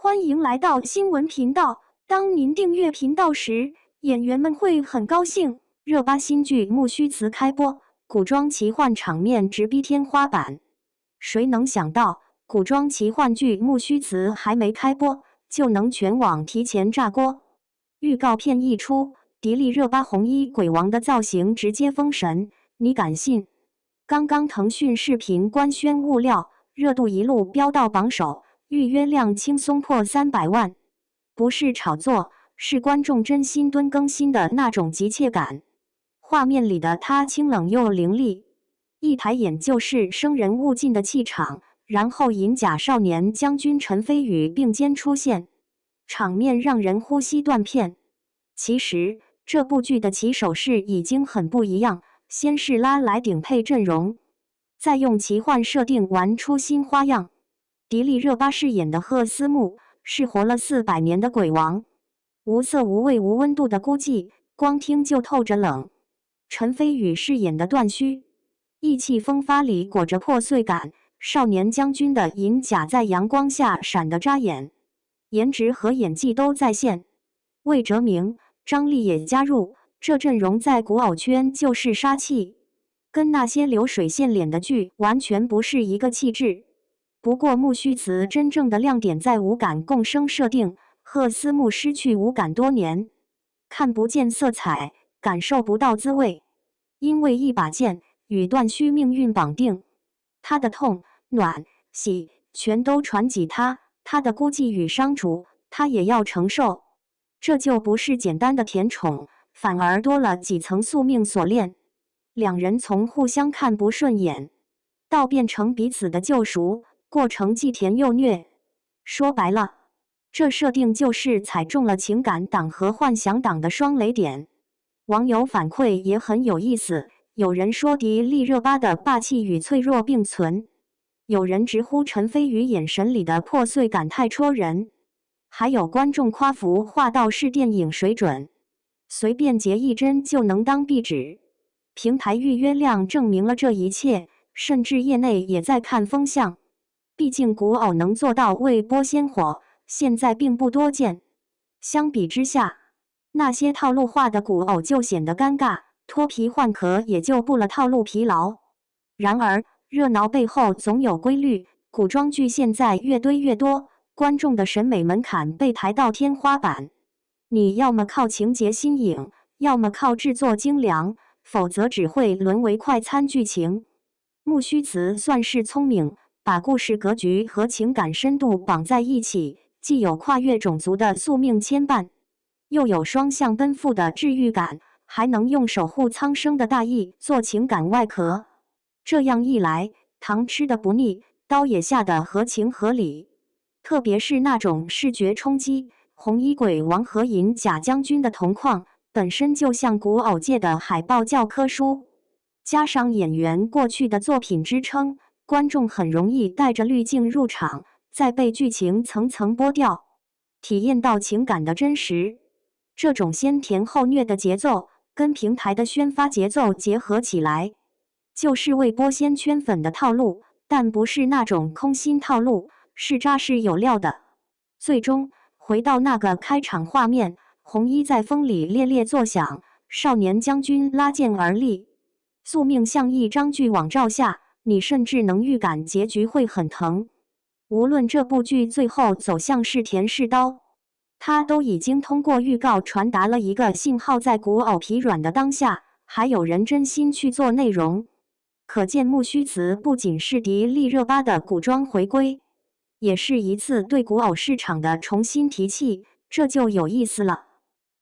欢迎来到新闻频道。当您订阅频道时，演员们会很高兴。热巴新剧《木须辞》开播，古装奇幻场面直逼天花板。谁能想到，古装奇幻剧《木须辞》还没开播，就能全网提前炸锅？预告片一出，迪丽热巴红衣鬼王的造型直接封神，你敢信？刚刚腾讯视频官宣物料，热度一路飙到榜首。预约量轻松破300万，不是炒作，是观众真心蹲更新的那种急切感。画面里的他清冷又凌厉，一抬眼就是生人勿近的气场。然后银甲少年将军陈飞宇并肩出现，场面让人呼吸断片。其实这部剧的起手式已经很不一样，先是拉来顶配阵容，再用奇幻设定玩出新花样。迪丽热巴饰演的赫思慕是活了400年的鬼王，无色无味无温度的孤寂，光听就透着冷。陈飞宇饰演的段须，意气风发里裹着破碎感，少年将军的银甲在阳光下闪得扎眼，颜值和演技都在线。魏哲鸣、张丽也加入，这阵容在古偶圈就是杀气，跟那些流水线脸的剧完全不是一个气质。不过木须辞真正的亮点在五感共生设定，赫思慕失去五感多年，看不见色彩，感受不到滋味，因为一把剑与段须命运绑定，他的痛、暖、喜全都传给他，他的孤寂与伤楚，他也要承受。这就不是简单的甜宠，反而多了几层宿命锁链。两人从互相看不顺眼，到变成彼此的救赎，过程既甜又虐。说白了，这设定就是踩中了情感党和幻想党的双雷点。网友反馈也很有意思，有人说迪丽热巴的霸气与脆弱并存，有人直呼陈飞宇眼神里的破碎感太戳人，还有观众夸幅画到是电影水准，随便截一帧就能当壁纸。平台预约量证明了这一切，甚至业内也在看风向。毕竟古偶能做到未播先火，现在并不多见。相比之下，那些套路化的古偶就显得尴尬，脱皮换壳也救不了套路疲劳。然而，热闹背后总有规律，古装剧现在越堆越多，观众的审美门槛被抬到天花板。你要么靠情节新颖，要么靠制作精良，否则只会沦为快餐剧情。木须辞算是聪明，把故事格局和情感深度绑在一起，既有跨越种族的宿命牵绊，又有双向奔赴的治愈感，还能用守护苍生的大义做情感外壳。这样一来，糖吃得不腻，刀也下得合情合理。特别是那种视觉冲击，红衣鬼王和银甲将军的同框，本身就像古偶界的海报教科书，加上演员过去的作品支撑，观众很容易带着滤镜入场，再被剧情层层剥掉，体验到情感的真实。这种先甜后虐的节奏，跟平台的宣发节奏结合起来，就是未播先圈粉的套路，但不是那种空心套路，是扎实有料的。最终回到那个开场画面，红衣在风里猎猎作响，少年将军拉剑而立，宿命像一张巨网罩下，你甚至能预感结局会很疼。无论这部剧最后走向是甜是刀，它都已经通过预告传达了一个信号，在古偶疲软的当下，还有人真心去做内容。可见木须辞不仅是迪丽热巴的古装回归，也是一次对古偶市场的重新提气，这就有意思了。